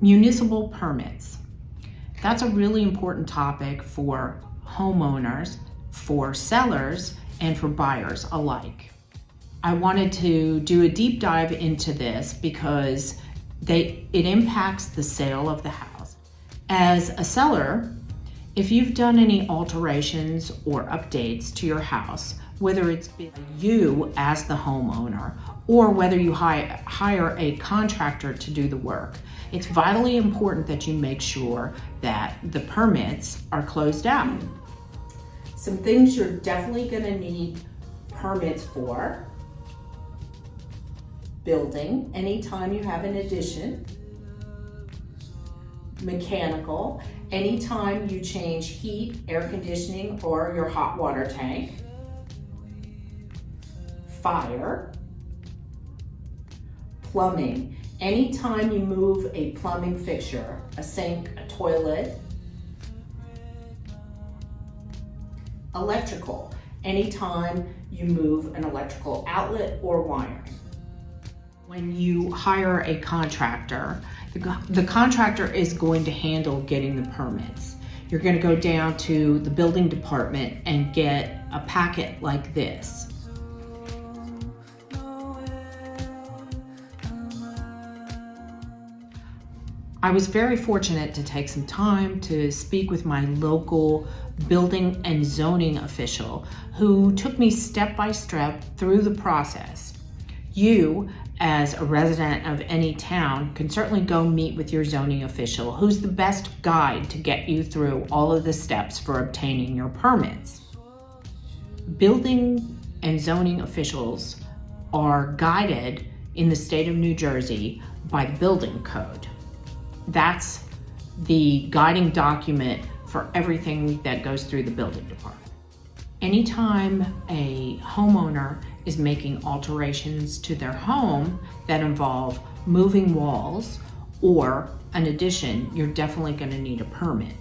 Municipal permits. That's a really important topic for homeowners, for sellers, and for buyers alike. I wanted to do a deep dive into this because it impacts the sale of the house. As a seller, if you've done any alterations or updates to your house, whether it's been you as the homeowner or whether you hire a contractor to do the work, it's vitally important that you make sure that the permits are closed out. Some things you're definitely going to need permits for: building, anytime you have an addition; mechanical, anytime you change heat, air conditioning, or your hot water tank; fire; plumbing, anytime you move a plumbing fixture, a sink, a toilet; electrical, anytime you move an electrical outlet or wiring. When you hire a contractor, the contractor is going to handle getting the permits. You're going to go down to the building department and get a packet like this. I was very fortunate to take some time to speak with my local building and zoning official who took me step by step through the process. You, as a resident of any town, can certainly go meet with your zoning official, who's the best guide to get you through all of the steps for obtaining your permits. Building and zoning officials are guided in the state of New Jersey by the building code. That's the guiding document for everything that goes through the building department. Anytime a homeowner is making alterations to their home that involve moving walls or an addition, you're definitely going to need a permit.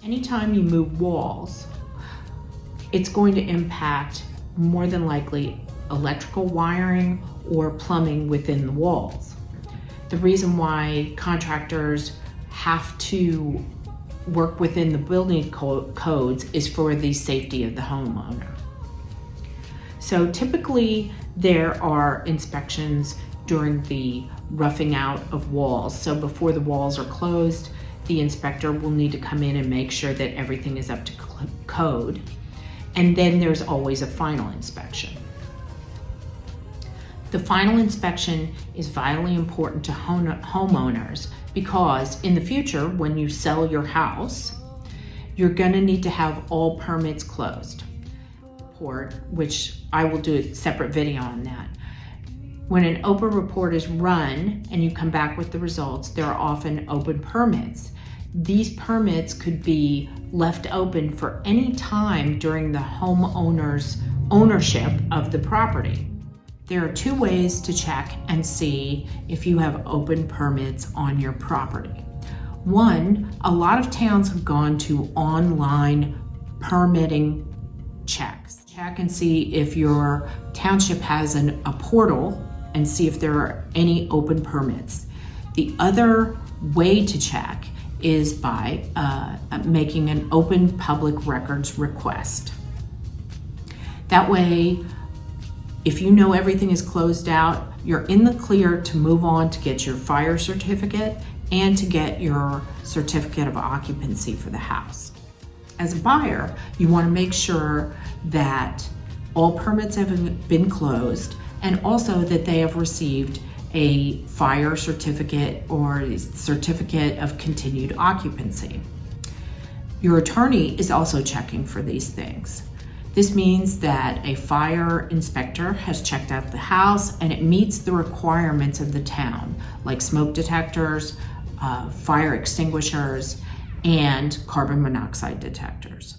Anytime you move walls, it's going to impact, more than likely, electrical wiring or plumbing within the walls. The reason why contractors have to work within the building codes is for the safety of the homeowner. So typically there are inspections during the roughing out of walls. So before the walls are closed, the inspector will need to come in and make sure that everything is up to code. And then there's always a final inspection. The final inspection is vitally important to homeowners because in the future, when you sell your house, you're going to need to have all permits closed. Which I will do a separate video on that. When an open report is run and you come back with the results, there are often open permits. These permits could be left open for any time during the homeowner's ownership of the property. There are two ways to check and see if you have open permits on your property. One, a lot of towns have gone to online permitting checks. Check and see if your township has a portal and see if there are any open permits. The other way to check is by making an open public records request. That way, if you know everything is closed out, you're in the clear to move on to get your fire certificate and to get your certificate of occupancy for the house. As a buyer, you want to make sure that all permits have been closed and also that they have received a fire certificate or a certificate of continued occupancy. Your attorney is also checking for these things. This means that a fire inspector has checked out the house and it meets the requirements of the town, like smoke detectors, fire extinguishers, and carbon monoxide detectors.